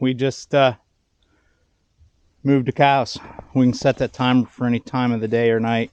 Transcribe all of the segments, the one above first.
we just moved the cows. We can set that timer for any time of the day or night.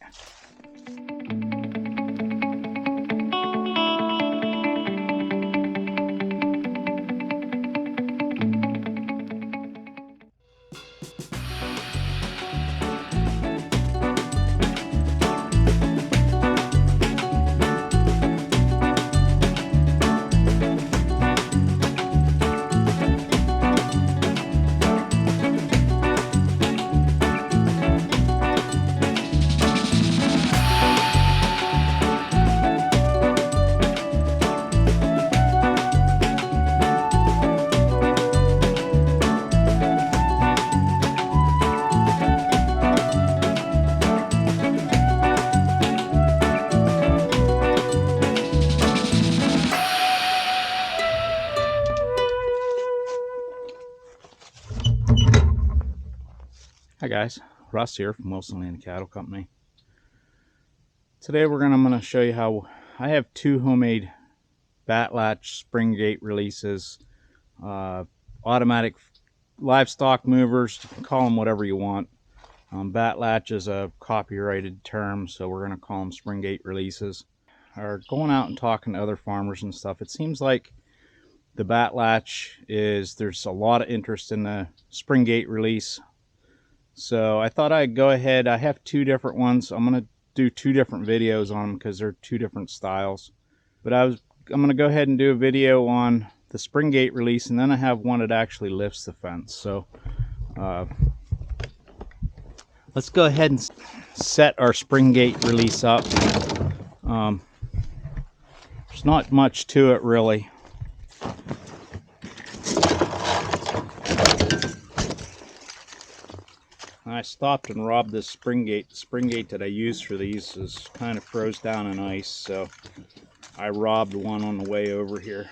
Hi guys, Russ here from Wilson Land Cattle Company. Today I'm going to show you how I have two homemade Batt-latch Spring gate releases, automatic livestock movers. You can call them whatever you want. Batt-latch is a copyrighted term, so we're going to call them spring gate releases. Or going out and talking to other farmers and stuff, it seems like the Batt-latch there's a lot of interest in the spring gate release. So I thought I'd go ahead. I have two different ones. I'm going to do two different videos on them because they're two different styles. But I'm going to go ahead and do a video on the spring gate release, and then I have one that actually lifts the fence. So let's go ahead and set our spring gate release up. There's not much to it really. I stopped and robbed this spring gate. The spring gate that I use for these is kind of froze down in ice, so I robbed one on the way over here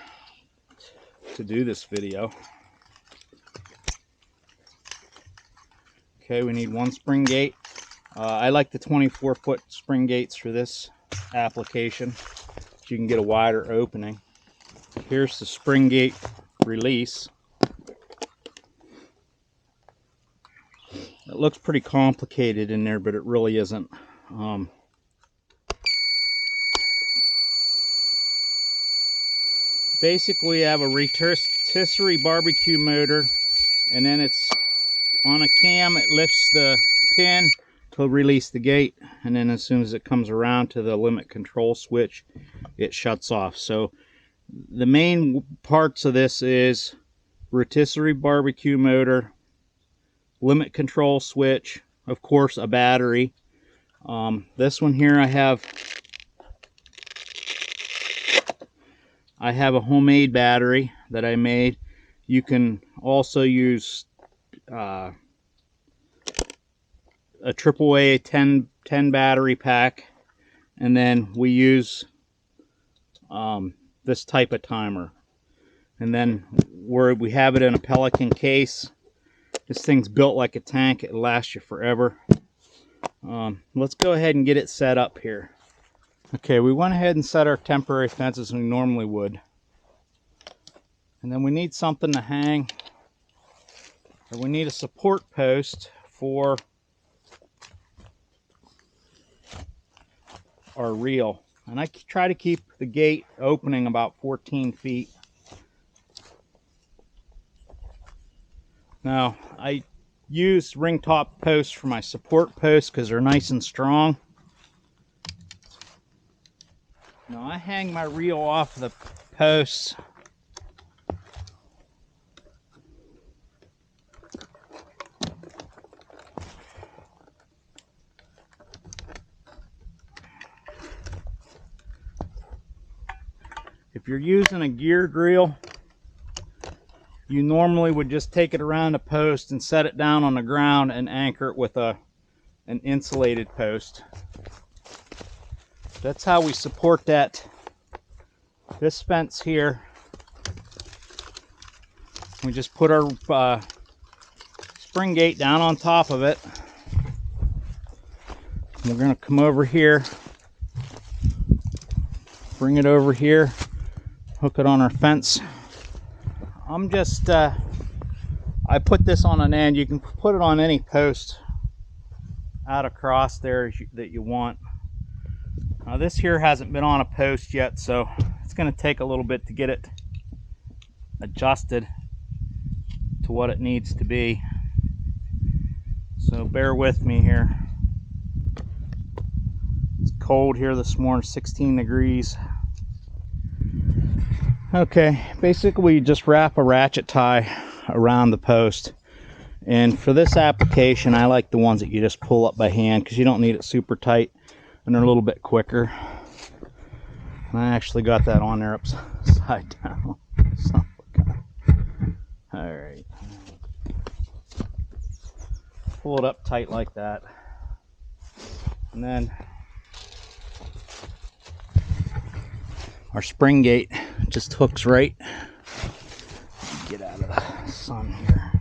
to do this video. Okay, we need one spring gate. I like the 24-foot spring gates for this application. You can get a wider opening. Here's the spring gate release. It looks pretty complicated in there, but it really isn't. Basically, I have a rotisserie barbecue motor, and then it's on a cam. It lifts the pin to release the gate, and then as soon as it comes around to the limit control switch, it shuts off. So the main parts of this is rotisserie barbecue motor, limit control switch, of course a battery. This one here I have a homemade battery that I made. You can also use a AAA 10 battery pack, and then we use this type of timer, and then we have it in a Pelican case. This thing's built like a tank. It'll last you forever. Let's go ahead and get it set up here. Okay, we went ahead and set our temporary fence as we normally would. And then we need something to hang. And we need a support post for our reel. And I try to keep the gate opening about 14 feet. Now, I use ring top posts for my support posts because they're nice and strong. Now, I hang my reel off the posts. If you're using a geared reel, you normally would just take it around a post and set it down on the ground and anchor it with an insulated post. That's how we support this fence here. We just put our spring gate down on top of it. We're going to come over here, bring it over here, hook it on our fence. I'm just I put this on an end. You can put it on any post out across there that you want. Now this here hasn't been on a post yet, so it's going to take a little bit to get it adjusted to what it needs to be. So bear with me here. It's cold here this morning, 16 degrees. Okay, basically we just wrap a ratchet tie around the post. And for this application, I like the ones that you just pull up by hand because you don't need it super tight and they're a little bit quicker. And I actually got that on there upside down. So, all right. Pull it up tight like that. And then our spring gate just hooks right. Get out of the sun here.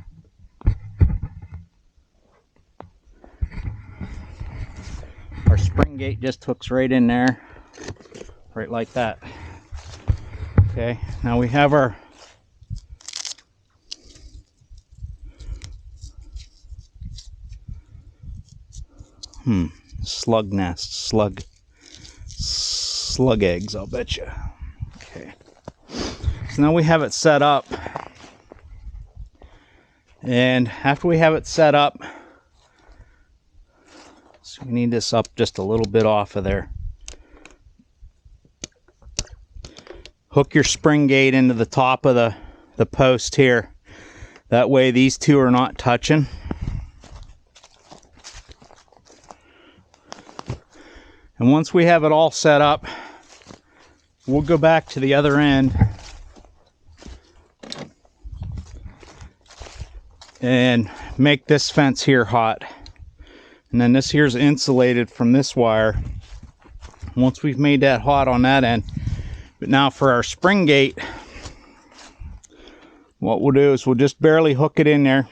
Our spring gate just hooks right in there, right like that. Okay, now we have our slug nest, slug eggs, I'll bet you. Okay, so now we have it set up, and after we have it set up, so we need this up just a little bit off of there. Hook your spring gate into the top of the post here. That way these two are not touching. And once we have it all set up, we'll go back to the other end and make this fence here hot. And then this here's insulated from this wire once we've made that hot on that end. But now for our spring gate, what we'll do is we'll just barely hook it in there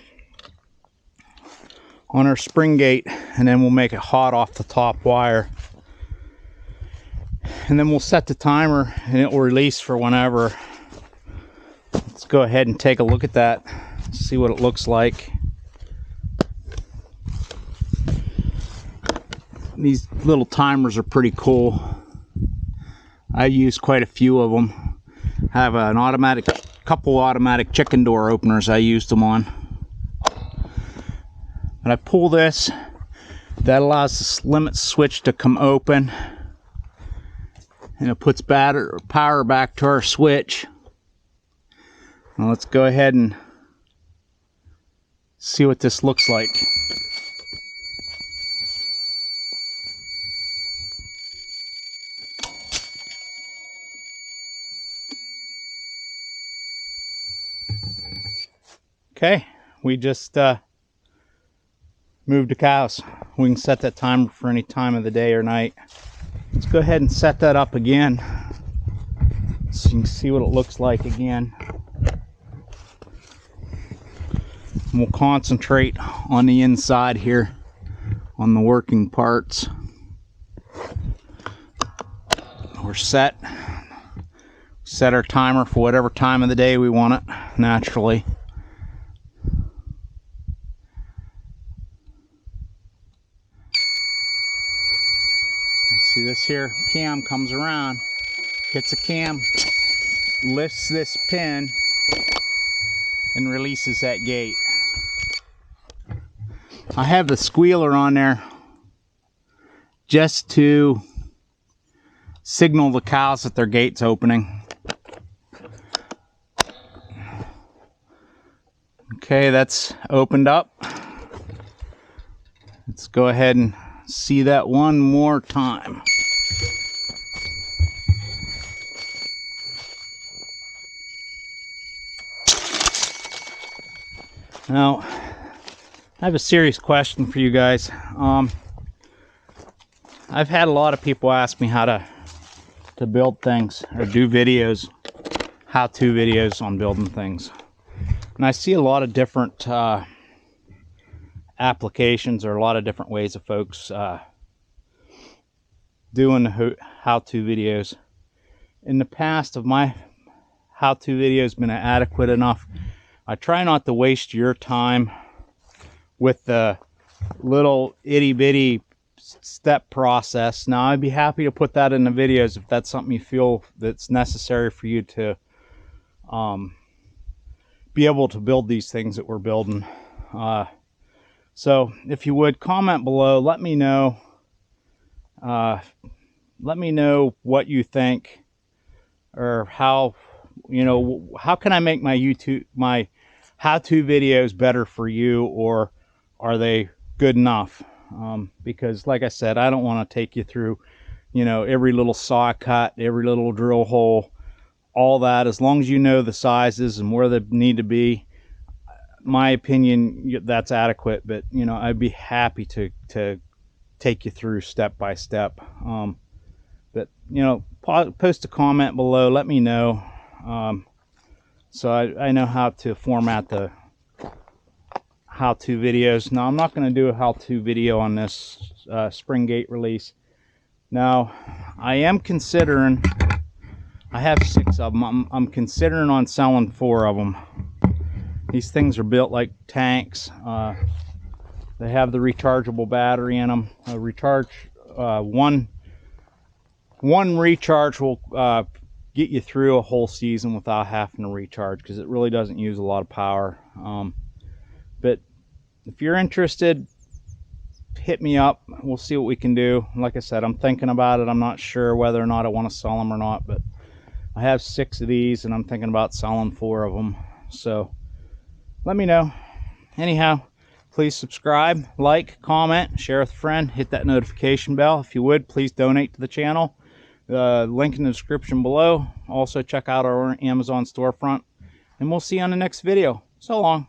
on our spring gate, and then we'll make it hot off the top wire. And then we'll set the timer and it will release for whenever. Let's go ahead and take a look at that, see what it looks like. These little timers are pretty cool. I use quite a few of them. I have an couple automatic chicken door openers I used them on. When I pull this, that allows the limit switch to come open, and it puts power back to our switch. Now let's go ahead and see what this looks like. Okay, we just moved the cows. We can set that timer for any time of the day or night. Let's go ahead and set that up again so you can see what it looks like again. And we'll concentrate on the inside here, on the working parts. We're set. Set our timer for whatever time of the day we want it, naturally. See, this here cam comes around, hits a cam, lifts this pin, and releases that gate. I have the squealer on there just to signal the cows that their gate's opening. Okay, that's opened up. Let's go ahead and see that one more time. Now, I have a serious question for you guys. I've had a lot of people ask me how to build things or do videos, how-to videos on building things. And I see a lot of different applications or a lot of different ways of folks doing how-to videos. In the past, of my how-to videos been adequate enough, I try not to waste your time with the little itty-bitty step process. Now, I'd be happy to put that in the videos if that's something you feel that's necessary for you to be able to build these things that we're building. So if you would comment below, let me know what you think, or how, you know, how can I make my how-to videos better for you, or are they good enough? Because like I said, I don't want to take you through, you know, every little saw cut, every little drill hole, all that. As long as you know the sizes and where they need to be, my opinion, that's adequate. But you know, I'd be happy to take you through step by step. But you know, post a comment below, let me know, so I know how to format the how-to videos. Now, I'm not going to do a how-to video on this spring gate release. Now, I am considering, I have 6 of them. I'm considering on selling 4 of them. These things are built like tanks. They have the rechargeable battery in them. One recharge will get you through a whole season without having to recharge, because it really doesn't use a lot of power. But if you're interested, hit me up. We'll see what we can do. Like I said, I'm thinking about it. I'm not sure whether or not I want to sell them or not, but I have 6 of these and I'm thinking about selling 4 of them. So let me know. Anyhow, please subscribe, like, comment, share with a friend, hit that notification bell. If you would, please donate to the channel. Link in the description below. Also check out our Amazon storefront, and we'll see you on the next video. So long.